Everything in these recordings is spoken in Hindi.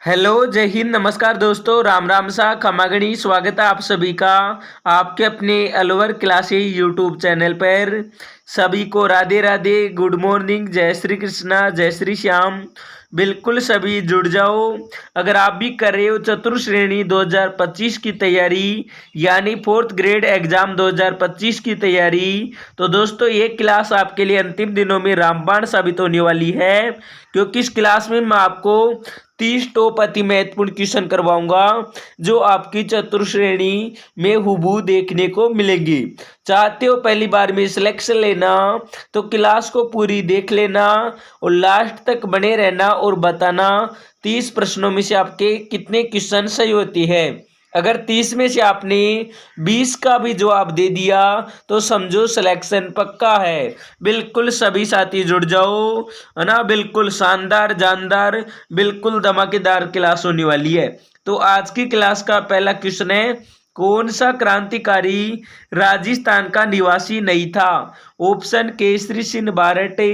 हेलो, जय हिंद, नमस्कार दोस्तों, राम राम सा खमागणी। स्वागत है आप सभी का आपके अपने अलवर क्लासेस यूट्यूब चैनल पर। सभी को राधे राधे, गुड मॉर्निंग, जय श्री कृष्णा, जय श्री श्याम। बिल्कुल सभी जुड़ जाओ। अगर आप भी कर रहे हो चतुर्थ श्रेणी 2025 की तैयारी, यानी फोर्थ ग्रेड एग्जाम 2025 की तैयारी, तो दोस्तों ये क्लास आपके लिए अंतिम दिनों में रामबाण साबित होने वाली है, क्योंकि इस क्लास में मैं आपको 30 टॉप अति महत्वपूर्ण क्वेश्चन करवाऊंगा जो आपकी चतुर्थ श्रेणी में हुबहू देखने को मिलेंगी। चाहते हो पहली बार में सिलेक्शन लेना तो क्लास को पूरी देख लेना और लास्ट तक बने रहना और बताना 30 प्रश्नों में से आपके कितने क्वेश्चन सही होती है। अगर 30 में से आपने 20 का भी जवाब दे दिया तो समझो सिलेक्शन पक्का है। बिल्कुल सभी साथी जुड़ जाओ, है ना। बिल्कुल शानदार, जानदार, बिल्कुल धमाकेदार क्लास होने वाली है। तो आज की क्लास का पहला क्वेश्चन है, कौन सा क्रांतिकारी राजस्थान का निवासी नहीं था? ऑप्शन: केसरी सिंह बारटे,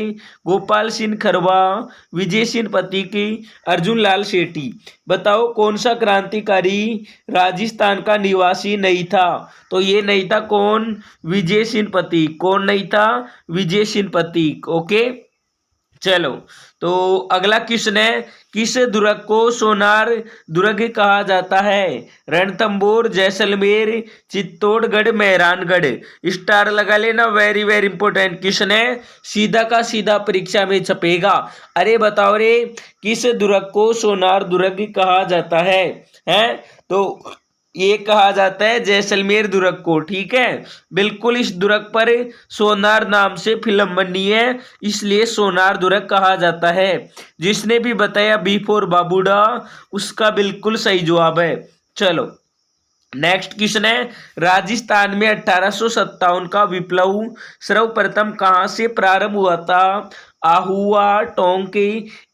गोपाल सिंह खरवा, विजय सिंह पतिकी, अर्जुन लाल सेठी। बताओ कौन सा क्रांतिकारी राजस्थान का निवासी नहीं था? तो ये नहीं था कौन? विजय सिंह पतिक। कौन नहीं था? विजय सिंह पतिक। ओके, चलो। तो अगला क्वेश्चन है, किस दुर्ग को सोनार दुर्ग कहा जाता है? रणथंबोर, जैसलमेर, चित्तौड़गढ़, मेहरानगढ़। स्टार लगा लेना, वेरी वेरी इंपॉर्टेंट क्वेश्चन है, सीधा का सीधा परीक्षा में छपेगा। अरे बताओ रे, किस दुर्ग को सोनार दुर्ग कहा जाता है? तो ये कहा जाता है जैसलमेर दुर्ग को। ठीक है, बिल्कुल। इस दुर्ग पर सोनार नाम से फिल्म बनी है, इसलिए सोनार दुर्ग कहा जाता है। जिसने भी बताया बी फॉर बाबूडा, उसका बिल्कुल सही जवाब है। चलो, नेक्स्ट क्वेश्चन है, राजस्थान में 1857 का विप्लव सर्वप्रथम कहां से प्रारंभ हुआ था? आहुआ, टोंक,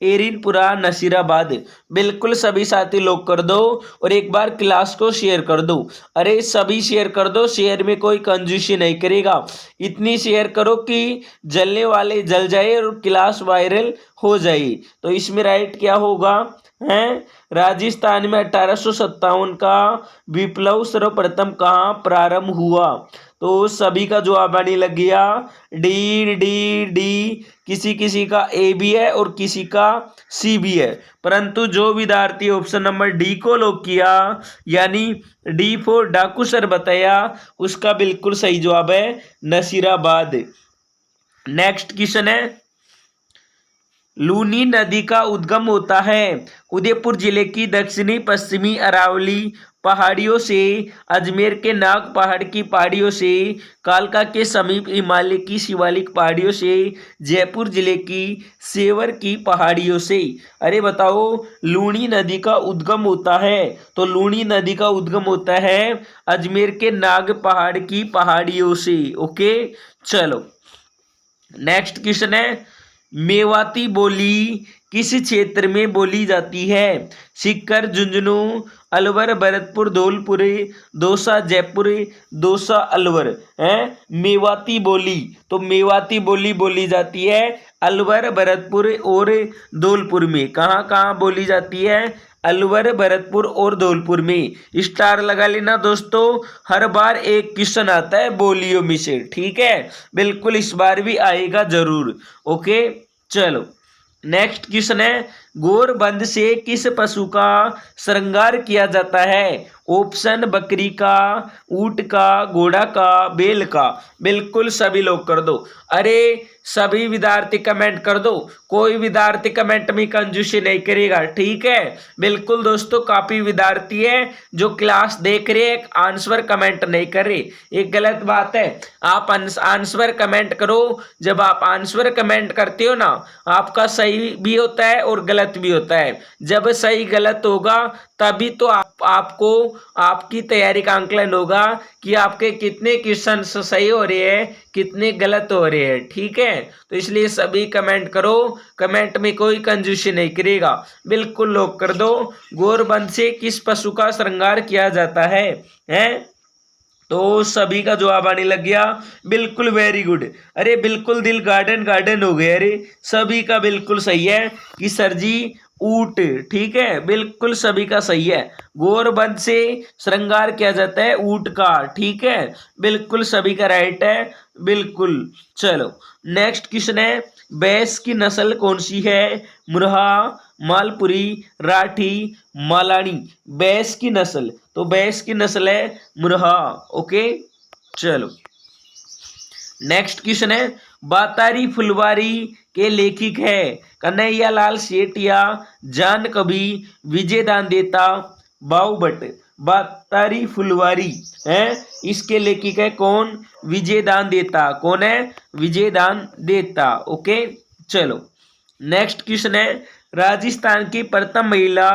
एरिनपुरा, नसीराबाद। बिल्कुल सभी साथी लोग कर दो और एक बार क्लास को शेयर कर दो। अरे सभी शेयर कर दो, शेयर में कोई कंजूसी नहीं करेगा। इतनी शेयर करो कि जलने वाले जल जाए और क्लास वायरल हो जाए। तो इसमें राइट क्या होगा? राजस्थान में 1857 का विप्लव सर्वप्रथम कहाँ प्रारंभ हुआ? तो सभी का जवाब आने लग गया, डी डी डी। किसी किसी का ए भी है और किसी का सी भी है, परंतु जो विद्यार्थी ऑप्शन नंबर डी को लॉक किया, यानी डी फॉर डाकू सर बताया, उसका बिल्कुल सही जवाब है नसीराबाद। नेक्स्ट क्वेश्चन है, लूनी नदी का उद्गम होता है उदयपुर जिले की दक्षिणी पश्चिमी अरावली पहाड़ियों से, अजमेर के नाग पहाड़ की पहाड़ियों से, कालका के समीप हिमालय की शिवालिक पहाड़ियों से, जयपुर जिले की सेवर की पहाड़ियों से। अरे बताओ, लूनी नदी का उद्गम होता है, तो लूनी नदी का उद्गम होता है अजमेर के नाग पहाड़ की पहाड़ियों से। ओके, चलो। नेक्स्ट क्वेश्चन है, मेवाती बोली किस क्षेत्र में बोली जाती है? सीकर, झुंझुनू, अलवर, भरतपुर, धौलपुर, दौसा, जयपुर, दौसा, अलवर। मेवाती बोली, तो मेवाती बोली बोली जाती है अलवर, भरतपुर और धौलपुर में। कहाँ कहाँ बोली जाती है? अलवर, भरतपुर और धौलपुर में। स्टार लगा लेना दोस्तों, हर बार एक क्वेश्चन आता है बोलियों में से। ठीक है, बिल्कुल इस बार भी आएगा जरूर। ओके, चलो। नेक्स्ट क्वेश्चन है, गोरबंद से किस पशु का श्रृंगार किया जाता है? ऑप्शन: बकरी का, ऊंट का, घोड़ा का, बैल का। बिल्कुल सभी लोग कर दो। अरे सभी विद्यार्थी कमेंट कर दो, कोई विद्यार्थी कमेंट में कंजूसी नहीं करेगा। ठीक है, बिल्कुल दोस्तों, काफी विद्यार्थी है जो क्लास देख रहे हैं, आंसर कमेंट नहीं कर रहे, एक गलत बात है। आप आंसर कमेंट करो। जब आप आंसर कमेंट करते हो ना, आपका सही भी होता है और गलत भी होता है। जब सही गलत होगा तभी तो आपको आपकी तैयारी का आंकलन होगा कि आपके कितने क्वेश्चन सही हो रहे हैं, कितने गलत हो रहे हैं। ठीक है, तो इसलिए सभी कमेंट करो, कमेंट में कोई कंजूसी नहीं करेगा, बिल्कुल लोग कर दो। गोरबंद से किस पशु का श्रृंगार किया जाता है? तो सभी का जवाब आने लग गया, बिल्कुल वेरी गुड। अरे बिल्कुल दिल गार्डन गार्डन हो गए। अरे सभी का बिल्कुल सही है कि सर जी ऊंट। ठीक है, बिल्कुल सभी का सही है। गोरबंद से श्रृंगार किया जाता है ऊंट का। ठीक है, बिल्कुल सभी का राइट है, बिल्कुल। चलो नेक्स्ट क्वेश्चन है, भैंस की नस्ल कौन सी है? मुरहा, मालपुरी, राठी, मालानी। भैंस की नस्ल, तो भैंस की नस्ल है मुरहा। ओके, चलो नेक्स्ट क्वेश्चन है, बातारी फुलवारी के लेखक है कन्हैया लाल सेठिया, जान कवि, विजय दांदेता, बाउभट्ट। बातारी फुलवारी है, इसके लेखक है कौन? विजय दांदेता। कौन है? विजय दांदेता। ओके, चलो नेक्स्ट क्वेश्चन है, राजस्थान की प्रथम महिला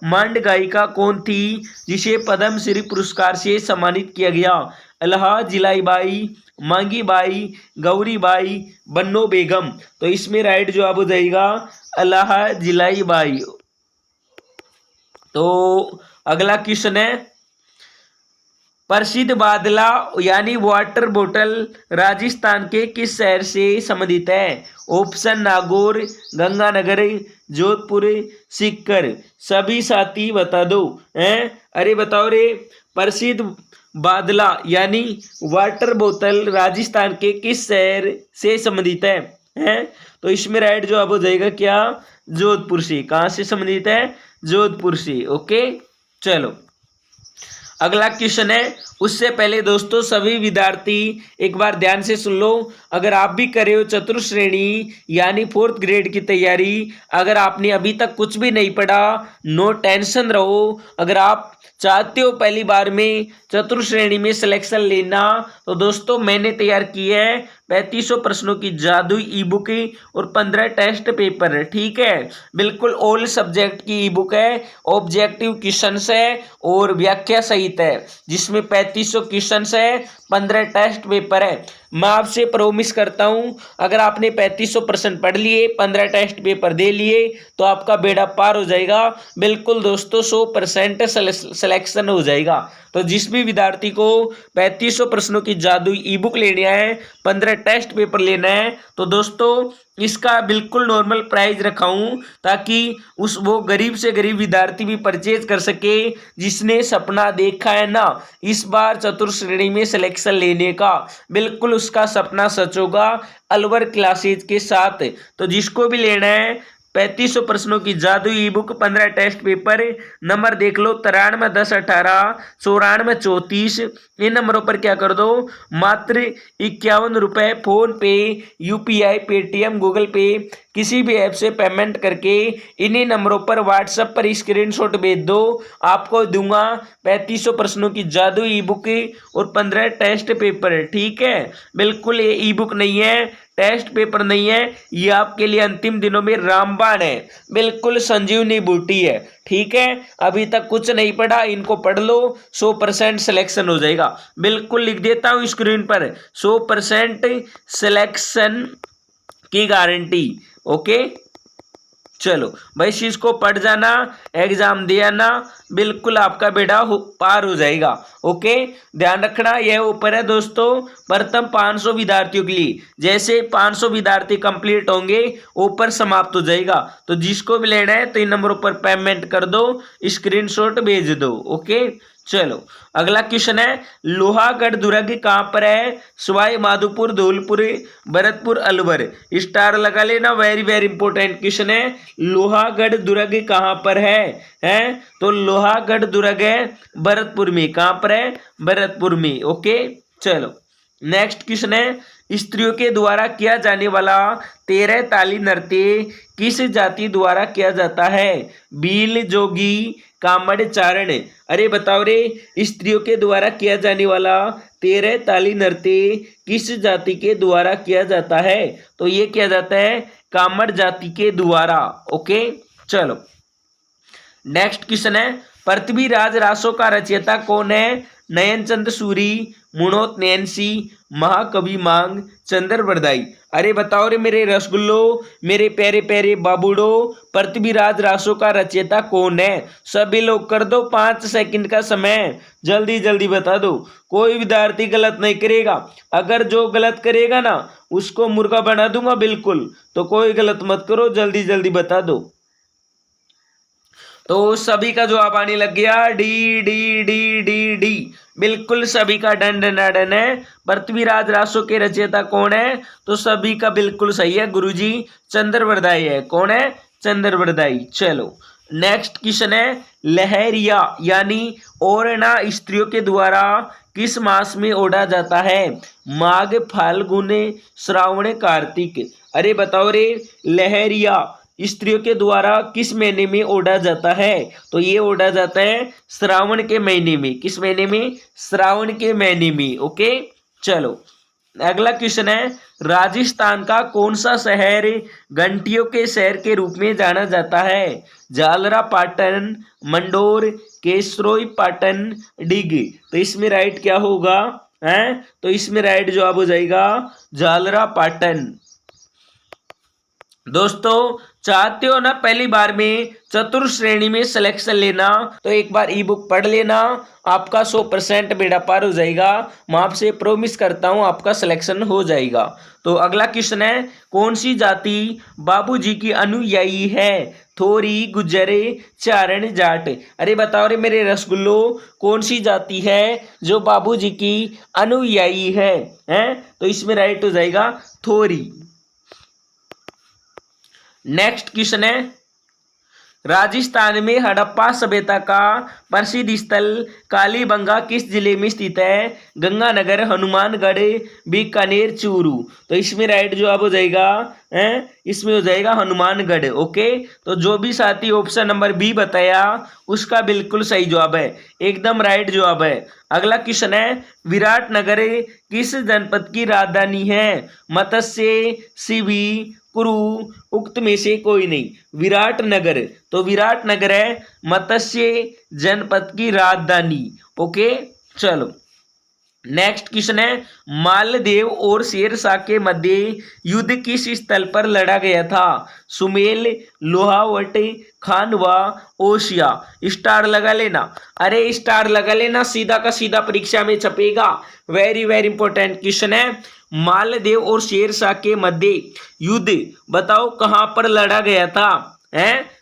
मांड गायिका कौन थी जिसे पद्मश्री पुरस्कार से सम्मानित किया गया? अल्लाह जिलाईबाई, मांगी बाई, गौरी बाई, बन्नो बेगम। तो इसमें राइट जवाब हो जाएगा अल्लाह जिलाईबाई। तो अगला क्वेश्चन है, प्रसिद्ध बादला यानी वाटर बोतल राजस्थान के किस शहर से संबंधित है? ऑप्शन नागौर, गंगानगर, जोधपुर, सीकर। सभी साथी बता दो। हैं? अरे बताओ रे, प्रसिद्ध बादला यानी वाटर बोतल राजस्थान के किस शहर से संबंधित है? हैं? तो इसमें राइट जवाब हो जाएगा क्या? जोधपुर से। कहां से संबंधित है? जोधपुर से। ओके, चलो अगला क्वेश्चन है, उससे पहले दोस्तों सभी विद्यार्थी एक बार ध्यान से सुन लो। अगर आप भी कर रहे हो चतुर्थ श्रेणी यानी 4th ग्रेड की तैयारी, अगर आपने अभी तक कुछ भी नहीं पढ़ा, नो टेंशन रहो। अगर आप चाहते हो पहली बार में चतुर्थ श्रेणी में सिलेक्शन लेना, तो दोस्तों मैंने तैयार की है 3500 प्रश्नों की जादुई ई बुक और 15 टेस्ट पेपर। ठीक है, बिल्कुल ऑल सब्जेक्ट की ई बुक है, ऑब्जेक्टिव क्वेश्चन है और व्याख्या सहित है, जिसमें 3500 क्वेश्चन है, 15 टेस्ट पेपर है। मैं आपसे प्रॉमिस करता हूं, अगर आपने 3500 प्रश्न पढ़ लिए, 15 टेस्ट पेपर दे लिए, तो आपका बेड़ा पार हो जाएगा। बिल्कुल दोस्तों 100% सिलेक्शन हो जाएगा। तो जिस भी विद्यार्थी को 3500 प्रश्नों की जादुई ई बुक लेनी है, 15 टेस्ट पेपर लेना है, तो दोस्तों इसका बिल्कुल नॉर्मल प्राइस रखा हूं, ताकि वो गरीब से गरीब विद्यार्थी भी परचेज कर सके, जिसने सपना देखा है ना इस बार चतुर्थ श्रेणी में सिलेक्शन लेने का, बिल्कुल उसका सपना सच होगा अलवर क्लासेज के साथ। तो जिसको भी लेना है 3500 प्रश्नों की जादुई ebook, 15 test paper, number देख लो 93 10 18 94 34। इन नंबरों पर क्या कर दो, मात्र 51 रुपये फोन पे, यूपीआई, पेटीएम, गूगल पे किसी भी ऐप से पेमेंट करके इन्हीं नंबरों पर व्हाट्सएप पर स्क्रीनशॉट भेज दो। आपको दूंगा 3500 प्रश्नों की जादुई ई बुक और 15 टेस्ट पेपर। ठीक है, बिल्कुल ये ई बुक नहीं है, टेस्ट पेपर नहीं है, ये आपके लिए अंतिम दिनों में रामबाण है, बिल्कुल संजीवनी बूटी है। ठीक है, अभी तक कुछ नहीं पढ़ा, इनको पढ़ लो, 100% सिलेक्शन हो जाएगा। बिल्कुल लिख देता हूं स्क्रीन पर, 100% सिलेक्शन की गारंटी। ओके, चलो भाई इस चीज को पढ़ जाना, एग्जाम दे आना, बिल्कुल आपका बेड़ा पार हो जाएगा। ओके, ध्यान रखना, यह ऊपर है दोस्तों प्रथम 500 विद्यार्थियों के लिए। जैसे 500 विद्यार्थी कंप्लीट होंगे ऊपर समाप्त हो जाएगा। तो जिसको भी लेना है तो इन नंबरों पर पेमेंट कर दो, स्क्रीनशॉट भेज दो। ओके, चलो अगला क्वेश्चन है, लोहागढ़ दुर्ग कहाँ पर है? सवाई माधोपुर, धौलपुर, भरतपुर, अलवर। स्टार लगा लेना, वेरी वेरी इंपॉर्टेंट क्वेश्चन है। लोहागढ़ दुर्ग कहाँ पर है? हैं? तो लोहागढ़ दुर्ग है भरतपुर में। कहाँ पर है? भरतपुर में। ओके, चलो नेक्स्ट क्वेश्चन है, स्त्रियों के द्वारा किया जाने वाला 13 ताली नृत्य किस जाति द्वारा किया जाता है? भील, जोगी, कामड़, चारण। अरे बताओ रे, स्त्रियों के द्वारा किया जाने वाला 13 ताली नृत्य किस जाति के द्वारा किया जाता है? तो ये किया जाता है कामड़ जाति के द्वारा। ओके, चलो नेक्स्ट क्वेश्चन है, पृथ्वीराज रासो का रचयिता कौन है? नयनचंद सूरी, मुणोत नैन्सी, महाकवि मांग, चंद्र बरदाई। अरे बताओ रे मेरे रसगुल्लो, मेरे प्यारे प्यारे बाबूडो, पृथ्वीराज रासो का रचयिता कौन है? सभी लोग कर दो 5 सेकंड का समय, जल्दी जल्दी बता दो, कोई विद्यार्थी गलत नहीं करेगा। अगर जो गलत करेगा ना उसको मुर्गा बना दूंगा बिल्कुल, तो कोई गलत मत करो, जल्दी जल्दी बता दो। तो सभी का जवाब आने लग गया D D D D D. बिल्कुल सभी का डन डन डन है। पृथ्वीराज रासो के रचयिता कौन है? तो सभी का बिल्कुल सही है गुरुजी, चंद्रवरदाई है। कौन है? चंद्रवरदाई। चलो नेक्स्ट क्वेश्चन है, लहरिया यानी ओरना स्त्रियों के द्वारा किस मास में ओढ़ा जाता है? माघ, फाल्गुन, श्रावण, कार्तिक। अरे बताओ रे, लहरिया स्त्रियों के द्वारा किस महीने में ओढ़ा जाता है? तो ये ओढ़ा जाता है श्रावण के महीने में। किस महीने में? श्रावण के महीने में। ओके चलो अगला क्वेश्चन है, राजस्थान का कौन सा शहर घंटियों के शहर के रूप में जाना जाता है? जालरा पाटन, मंडोर, केसरोई पाटन, डिग। तो इसमें राइट क्या होगा? तो इसमें राइट जवाब हो जाएगा जालरा पाटन। दोस्तों चाहते हो ना पहली बार में चतुर्थ श्रेणी में सिलेक्शन लेना, तो एक बार ई बुक पढ़ लेना, आपका 100% बेड़ा पार हो जाएगा। मैं आपसे प्रोमिस करता हूं आपका सिलेक्शन हो जाएगा। तो अगला क्वेश्चन है, कौन सी जाति बाबूजी की अनुयायी है? थोरी, गुज्जरे, चारण, जाट। अरे बताओ रे मेरे रसगुल्लो, कौन सी जाति है जो बाबूजी की अनुयायी है? तो इसमें राइट हो जाएगा थोरी। नेक्स्ट क्वेश्चन है, राजस्थान में हड़प्पा सभ्यता का प्रसिद्ध स्थल कालीबंगा किस जिले में स्थित है? गंगानगर, हनुमानगढ़, बीकानेर, चूरू। तो इसमें राइट जवाब हो जाएगा इसमें हो जाएगा हनुमानगढ़। ओके तो जो भी साथी ऑप्शन नंबर बी बताया उसका बिल्कुल सही जवाब है, एकदम राइट जवाब है। अगला क्वेश्चन है, विराटनगर किस जनपद की राजधानी है? मत्स्य, शिवी, कुरु, उक्त में से कोई नहीं। विराटनगर, तो विराटनगर है मत्स्य जनपद की राजधानी। ओके चलो नेक्स्ट क्वेश्चन है, मालदेव और शेरशाह के मध्य युद्ध किस स्थल पर लड़ा गया था? सुमेल, लोहावट, खानवा, ओसिया। स्टार लगा लेना, अरे स्टार लगा लेना, सीधा का सीधा परीक्षा में छपेगा। वेरी वेरी इंपॉर्टेंट क्वेश्चन है, मालदेव और शेरशाह के मध्य युद्ध बताओ कहां पर लड़ा गया था?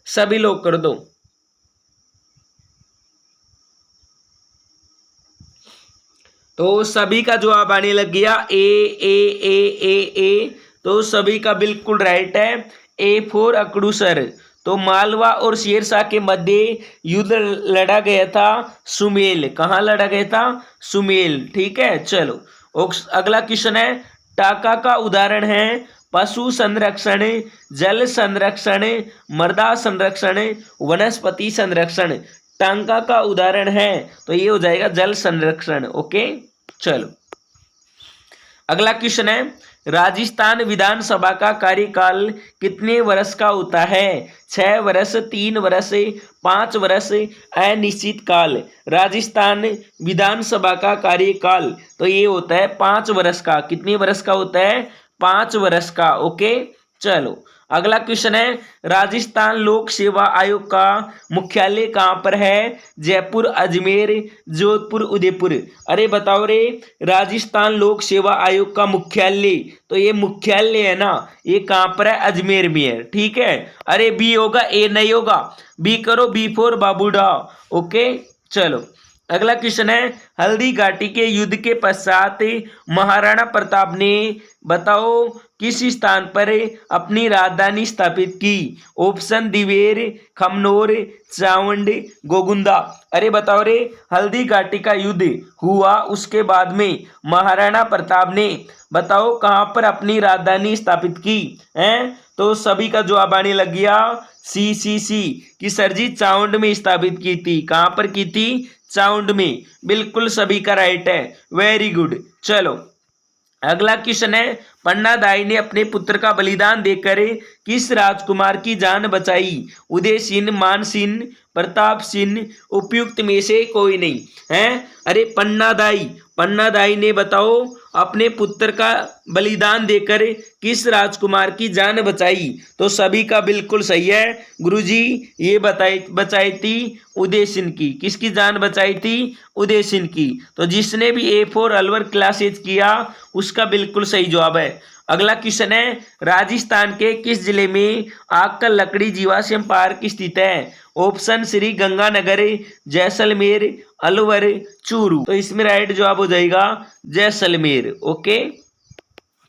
सभी लोग कर दो। तो सभी का जवाब आने लग गया ए ए ए ए ए। तो सभी का बिल्कुल राइट है, ए फॉर अकड़ूसर। तो मालवा और शेरशाह के मध्य युद्ध लड़ा गया था सुमेल। कहाँ लड़ा गया था? सुमेल। ठीक है चलो अगला क्वेश्चन है, टाका का उदाहरण है पशु संरक्षण, जल संरक्षण, मृदा संरक्षण, वनस्पति संरक्षण। टांका का उदाहरण है तो ये हो जाएगा जल संरक्षण। ओके चलो अगला क्वेश्चन है, राजस्थान विधानसभा का कार्यकाल कितने वर्ष का होता है? 6 वर्ष, 3 वर्ष, 5 वर्ष, अनिश्चित काल। राजस्थान विधानसभा का कार्यकाल तो ये होता है 5 वर्ष का। कितने वर्ष का होता है? 5 वर्ष का। ओके चलो अगला क्वेश्चन है, राजस्थान लोक सेवा आयोग का मुख्यालय कहाँ पर है? जयपुर, अजमेर, जोधपुर, उदयपुर। अरे बताओ रे, राजस्थान लोक सेवा आयोग का मुख्यालय तो ये मुख्यालय है ना, ये कहाँ पर है? अजमेर में है। ठीक है अरे बी होगा, ए नहीं होगा। बी करो, बी फॉर बाबूडा। ओके चलो अगला क्वेश्चन है, हल्दी घाटी के युद्ध के पश्चात महाराणा प्रताप ने बताओ किस स्थान पर अपनी राजधानी स्थापित की? ऑप्शन दिवेर, खमनोर, चावंड, गोगुंदा। अरे बताओ रे, हल्दी घाटी का युद्ध हुआ उसके बाद में महाराणा प्रताप ने बताओ कहां पर अपनी राजधानी स्थापित की? तो सभी का जवाब आने लग गया सी कि सर जी चावंड में स्थापित की थी। कहां पर की थी? चावंड में। बिल्कुल सभी का राइट है, वेरी गुड। चलो अगला क्वेश्चन है, पन्ना दाई ने अपने पुत्र का बलिदान देकर किस राजकुमार की जान बचाई? उदय सिंह, मान सिंह, प्रताप सिंह, उपयुक्त में से कोई नहीं है। अरे पन्ना दाई ने बताओ अपने पुत्र का बलिदान देकर किस राजकुमार की जान बचाई? तो सभी का बिल्कुल सही है गुरुजी, ये बचाई थी उदय सिंह की। किसकी जान बचाई थी? उदय सिंह की। तो जिसने भी ए4 अलवर क्लासेज किया उसका बिल्कुल सही जवाब है। अगला क्वेश्चन है, राजस्थान के किस जिले में आकल लकड़ी जीवाश्म पार्क स्थित है? ऑप्शन श्री गंगानगर, जैसलमेर, अलवर, चूरू। तो इसमें राइट जवाब हो जाएगा जैसलमेर। ओके,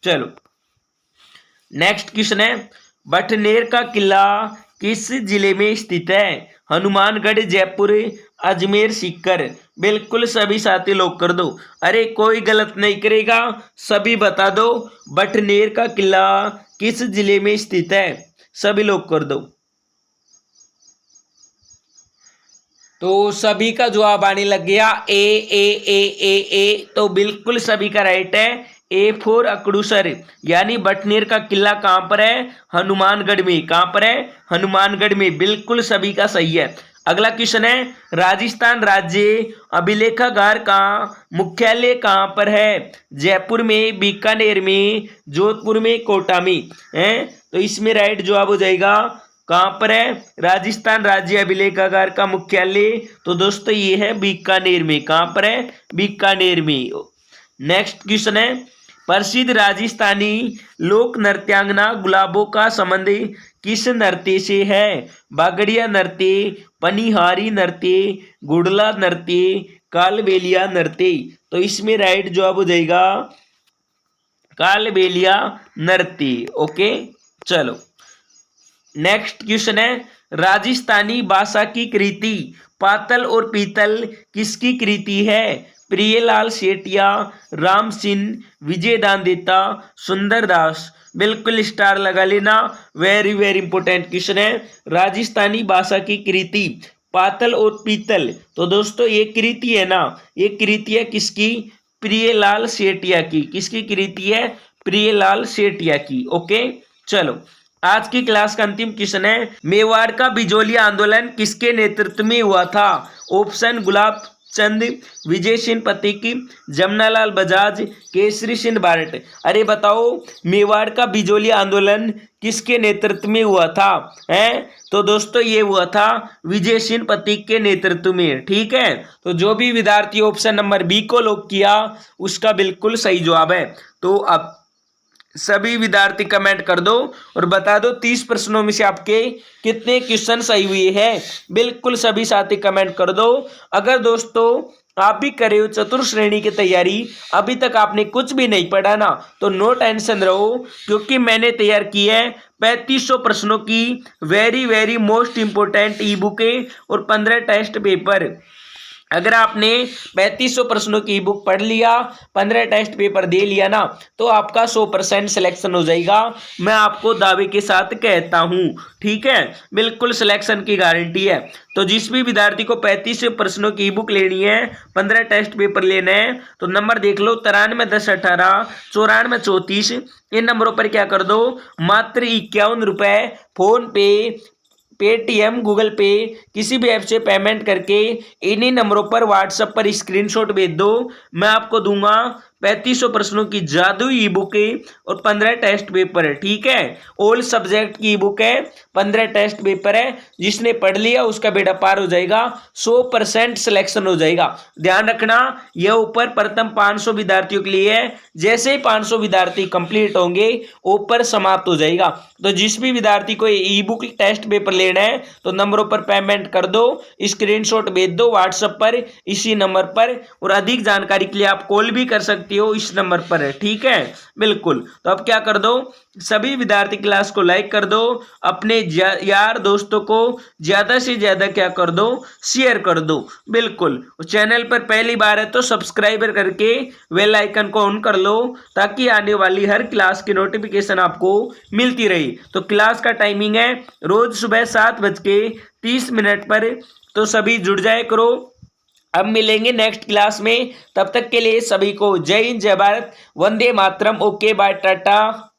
चलो नेक्स्ट क्वेश्चन है, बटनेर का किला किस जिले में स्थित है? हनुमानगढ़, जयपुर, अजमेर, सीकर। बिल्कुल सभी साथी लोग कर दो, अरे कोई गलत नहीं करेगा, सभी बता दो बटनेर का किला किस जिले में स्थित है, सभी लोग कर दो। तो सभी का जवाब आने लग गया ए ए ए ए ए। तो बिल्कुल सभी का राइट है ए फॉर अकड़ूसर, यानी बटनेर का किला कहां पर है? हनुमानगढ़ में। कहां पर है? हनुमानगढ़ में। बिल्कुल सभी का सही है। अगला क्वेश्चन है, राजस्थान राज्य अभिलेखागार का मुख्यालय कहां पर है? जयपुर में, बीकानेर में, जोधपुर में, कोटा में है। तो इसमें राइट जवाब हो जाएगा कहां पर है? राजस्थान राज्य अभिलेखागार का मुख्यालय तो दोस्तों ये है बीकानेर में। कहां पर है? बीकानेर में। नेक्स्ट क्वेश्चन है, प्रसिद्ध राजस्थानी लोक नृत्यांगना गुलाबों का संबंध किस नृत्य से है? बागड़िया नृत्य, पनिहारी नृत्य, गुड़ला नृत्य, कालबेलिया नृत्य। तो इसमें राइट जवाब हो जाएगा कालबेलिया नृत्य। ओके, चलो नेक्स्ट क्वेश्चन है, राजस्थानी भाषा की कृति पातल और पीतल किसकी कृति है? प्रियलाल सेठिया, राम सिंह, विजय दानदेता, सुंदरदास। बिल्कुल स्टार लगा लेना, वेरी वेरी इंपॉर्टेंट क्वेश्चन है। राजस्थानी भाषा की कृति पातल और पीतल, तो दोस्तों ये कृति है ना, ये कृति है किसकी? प्रियलाल सेठिया की। किसकी कृति है? प्रियलाल सेठिया की। ओके, चलो आज की क्लास का अंतिम क्वेश्चन है, मेवाड़ का बिजोली आंदोलन किसके नेतृत्व में हुआ था? ऑप्शन गुलाब चंद, विजय सिंह पतिकी, जमनालाल बजाज, केसरी सिंह बारट। अरे बताओ मेवाड़ का बिजोली आंदोलन किसके नेतृत्व में हुआ था? तो दोस्तों ये हुआ था विजय सिंह पतिक के नेतृत्व में। ठीक है, तो जो भी विद्यार्थी ऑप्शन नंबर बी को लॉक किया उसका बिल्कुल सही जवाब है। तो अब सभी विद्यार्थी कमेंट कर दो और बता दो 30 प्रश्नों में से आपके कितने क्वेश्चन सही हुए हैं। बिल्कुल सभी साथी कमेंट कर दो। अगर दोस्तों आप भी करे हो चतुर्थ श्रेणी की तैयारी, अभी तक आपने कुछ भी नहीं पढ़ा ना, तो नो टेंशन रहो, क्योंकि मैंने तैयार की है 3500 प्रश्नों की वेरी वेरी मोस्ट इंपोर्टेंट ई बुक और 15 टेस्ट पेपर। अगर आपने 3500 प्रश्नों की बुक पढ़ लिया, 15 टेस्ट पेपर दे लिया ना, तो आपका 100% सिलेक्शन हो जाएगा। मैं आपको दावे के साथ कहता हूं, ठीक है, बिल्कुल सिलेक्शन की गारंटी है। तो जिस भी विद्यार्थी को 3500 प्रश्नों की बुक लेनी है, 15 टेस्ट पेपर लेने हैं, तो नंबर देख लो 93 10 18 94 34। इन नंबरों पर क्या कर दो, मात्र 51 रुपए फोन पे, पेटीएम, गूगल पे, किसी भी ऐप से पेमेंट करके इन्हीं नंबरों पर व्हाट्सएप पर स्क्रीनशॉट भेज दो। मैं आपको दूंगा 3500 प्रश्नों की जादुई ई बुक और 15 टेस्ट पेपर है। ठीक है, ऑल सब्जेक्ट की ई बुक है, 15 टेस्ट पेपर है। जिसने पढ़ लिया उसका बेड़ा पार हो जाएगा, 100% सिलेक्शन हो जाएगा। ध्यान रखना, यह ऊपर प्रथम 500 विद्यार्थियों के लिए है। जैसे ही 500 विद्यार्थी कंप्लीट होंगे ऊपर समाप्त हो जाएगा। तो जिस भी विद्यार्थी को ई बुक टेस्ट पेपर लेना है तो नंबरों पर पेमेंट कर दो, स्क्रीनशॉट भेज दो व्हाट्सएप पर इसी नंबर पर, और अधिक जानकारी के लिए आप कॉल भी कर सकते हो इस नंबर पर है। ठीक है, बिल्कुल। तो अब क्या कर दो, सभी विद्यार्थी क्लास को लाइक कर दो, अपने यार दोस्तों को ज्यादा से ज्यादा क्या कर दो, शेयर कर दो। बिल्कुल, चैनल पर पहली बार है तो सब्सक्राइबर करके बेल आइकन को ऑन कर लो, ताकि आने वाली हर क्लास की नोटिफिकेशन आपको मिलती रहे। तो क्लास का टाइमिंग है रोज सुबह 7:30 पर, तो सभी जुड़ जाए करो। अब मिलेंगे नेक्स्ट क्लास में, तब तक के लिए सभी को जय हिंद, जय भारत, वंदे मातरम। Okay, bye, Tata.